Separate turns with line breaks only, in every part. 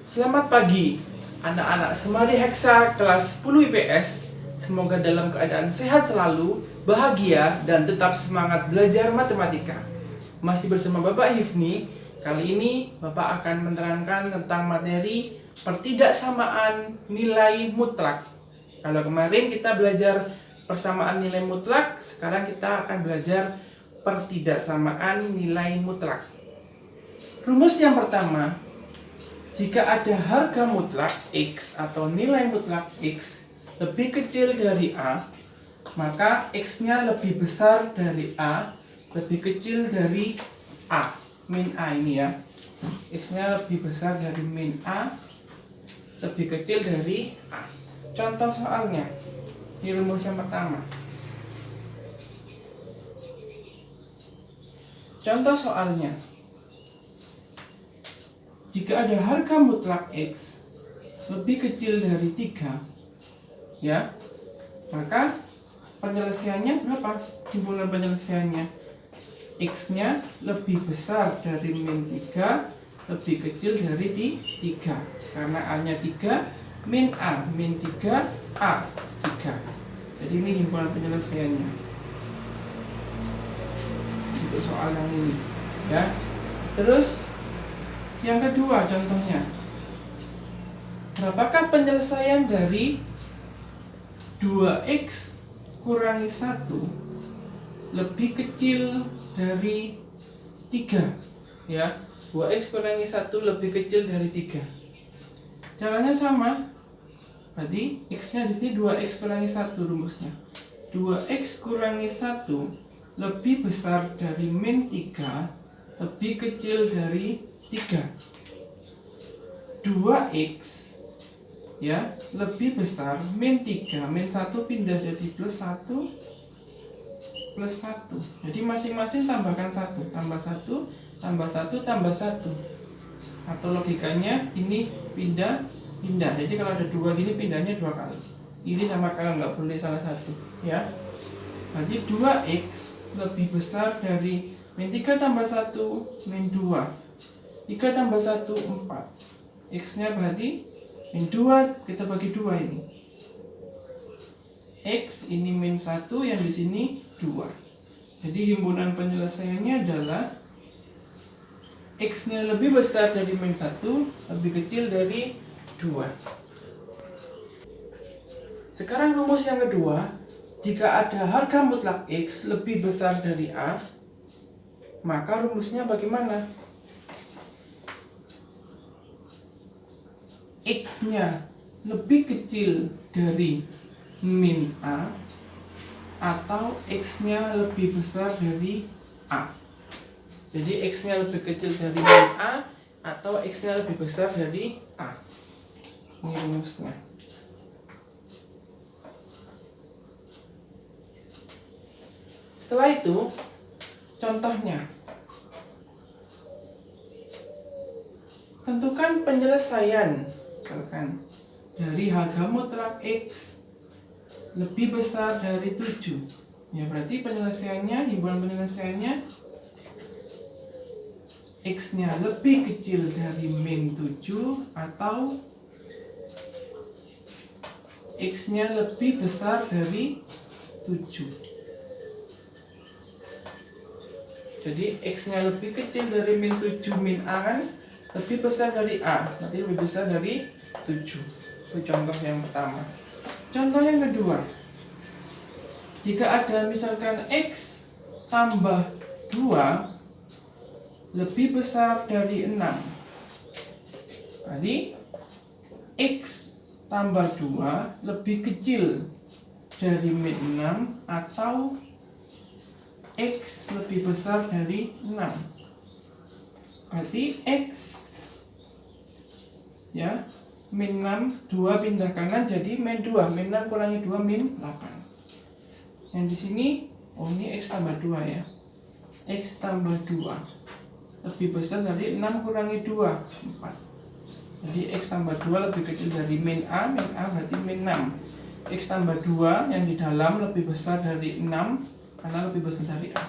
Selamat pagi, anak-anak Semari Heksa kelas 10 IPS. Semoga dalam keadaan sehat selalu, bahagia, dan tetap semangat belajar matematika. Masih bersama Bapak Hifni. Kali ini Bapak akan menerangkan tentang materi pertidaksamaan nilai mutlak. Kalau kemarin kita belajar persamaan nilai mutlak, sekarang kita akan belajar pertidaksamaan nilai mutlak. Rumus yang pertama, jika ada harga mutlak X atau nilai mutlak X lebih kecil dari A, maka X-nya lebih besar dari A, lebih kecil dari A. Min A ini ya. X-nya lebih besar dari min A, lebih kecil dari A. Contoh soalnya, ini rumus yang pertama. Contoh soalnya, jika ada harga mutlak X lebih kecil dari 3, ya, maka penyelesaiannya berapa? Himpunan penyelesaiannya, X-nya lebih besar dari min 3, lebih kecil dari 3. Karena A-nya 3, min A, min 3, A, 3. Jadi ini himpunan penyelesaiannya untuk soal yang ini, ya. Terus yang kedua contohnya, berapakah penyelesaian dari 2x kurangi 1 lebih kecil dari 3? Ya, 2x kurangi 1 lebih kecil dari 3. Caranya sama. Berarti x-nya di sini 2x kurangi 1 rumusnya. 2x kurangi 1 lebih besar dari min 3, lebih kecil dari 3. 2x ya lebih besar min 3, min 1 pindah jadi plus 1, plus 1. Jadi masing-masing tambahkan 1, tambah 1, tambah 1, tambah 1. Atau logikanya ini pindah. Jadi kalau ada 2 gini pindahnya 2 kali. Ini sama kanan, nggak boleh salah satu, ya. Berarti 2x lebih besar dari min 3 tambah 1, min 2. 3 tambah 1, 4. X-nya berarti min 2, kita bagi 2 ini. X ini min 1, yang di sini 2. Jadi himpunan penyelesaiannya adalah X-nya lebih besar dari min 1, lebih kecil dari 2. Sekarang rumus yang kedua, jika ada harga mutlak X lebih besar dari A, maka rumusnya bagaimana? X-nya lebih kecil dari min A atau X-nya lebih besar dari A. Jadi X-nya lebih kecil dari min A atau X-nya lebih besar dari A. Ini rumusnya. Setelah itu, contohnya. Tentukan penyelesaian misalkan dari harga mutlak X lebih besar dari 7. Ya, berarti penyelesaiannya, himpunan penyelesaiannya X-nya lebih kecil dari min 7 atau X-nya lebih besar dari 7. Jadi X-nya lebih kecil dari min 7, min A kan lebih besar dari A, berarti lebih besar dari 7. Itu contoh yang pertama. Contoh yang kedua, jika ada misalkan X tambah 2 lebih besar dari 6, berarti X tambah 2 lebih kecil dari min 6 atau X lebih besar dari 6. Berarti X ya min 6, 2 pindah kanan jadi min 2. Min 6 kurangi 2 min 8. Yang di sini, oh ini X tambah 2 ya. X tambah 2 lebih besar dari 6 kurangi 2, 4. Jadi X tambah 2 lebih kecil dari min A berarti min 6. X tambah 2 yang di dalam lebih besar dari 6 karena lebih besar dari A.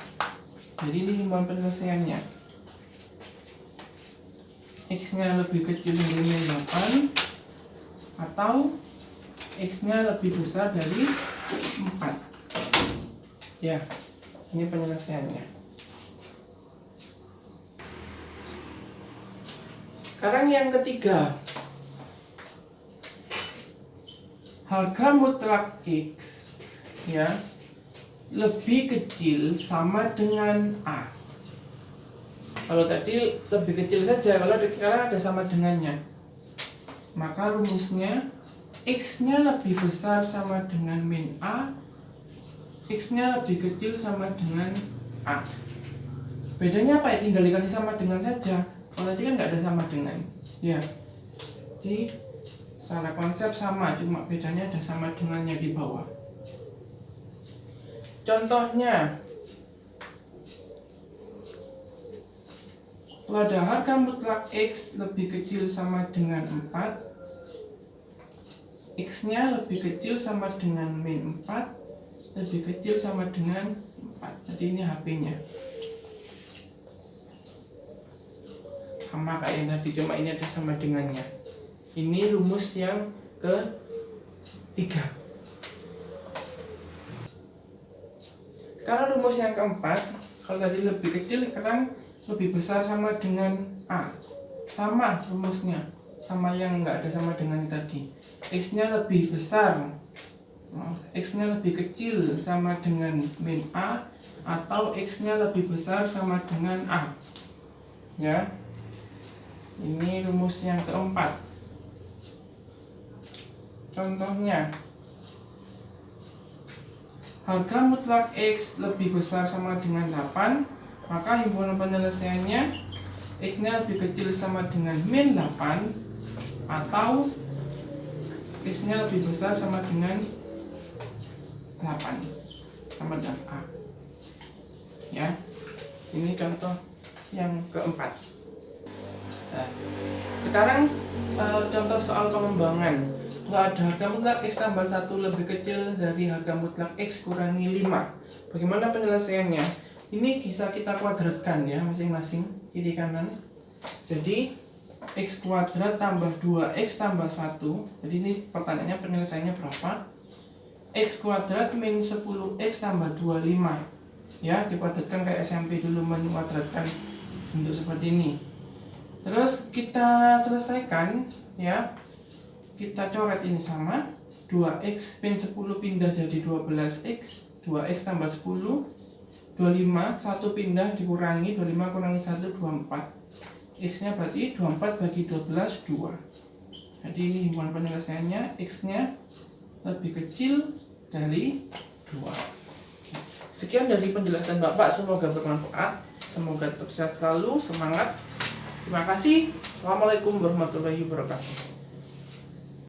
Jadi ini himpunan penyelesaiannya. X-nya lebih kecil dari min 8 atau X-nya lebih besar dari 4. Ya, ini penyelesaiannya. Sekarang yang ketiga, harga mutlak X ya lebih kecil sama dengan A. Kalau tadi lebih kecil saja, kalau sekarang ada sama dengannya, maka rumusnya X-nya lebih besar sama dengan min A, X-nya lebih kecil sama dengan A. Bedanya apa ya? Tinggal dikasih sama dengan saja. Kalau tadi kan nggak ada sama dengan, ya. Jadi secara konsep sama, cuma bedanya ada sama dengannya di bawah. Contohnya, pada harga mutlak X lebih kecil sama dengan 4, X-nya lebih kecil sama dengan min 4, lebih kecil sama dengan 4. Jadi ini HP-nya. Sama kayak yang tadi, cuma ini ada sama dengannya. Ini rumus yang ketiga. Karena rumus yang keempat, kalau tadi lebih kecil, sekarang lebih besar sama dengan A. Sama rumusnya, sama yang nggak ada sama dengannya tadi. X-nya lebih besar, X-nya lebih kecil sama dengan min A, atau X-nya lebih besar sama dengan A. Ya, ini rumus yang keempat. Contohnya, harga mutlak X lebih besar sama dengan 8, maka himpunan penyelesaiannya X-nya lebih kecil sama dengan min 8, atau X-nya lebih besar sama dengan 8, sama dengan A. Ya, ini contoh yang keempat. Nah, sekarang contoh soal pengembangan. Kalau ada harga mutlak X tambah 1 lebih kecil dari harga mutlak X kurangi 5. Bagaimana penyelesaiannya? Ini bisa kita kuadratkan ya, masing-masing kiri kanan. Jadi X kuadrat tambah 2X tambah 1. Jadi ini pertanyaannya penyelesaiannya berapa? X kuadrat min 10X tambah 25. Ya, dikuadratkan kayak SMP dulu, menguadratkan bentuk seperti ini. Terus kita selesaikan ya. Kita coret ini sama, 2x min 10 pindah jadi 12x, 2x tambah 10, 25, 1 pindah dikurangi, 25 kurangi 1, 24. X nya berarti 24 bagi 12, 2. Jadi ini himpunan penyelesaiannya, X nya lebih kecil dari 2. Sekian dari penjelasan Bapak, semoga bermanfaat, semoga tetap sehat selalu, semangat. Terima kasih. Assalamualaikum warahmatullahi wabarakatuh.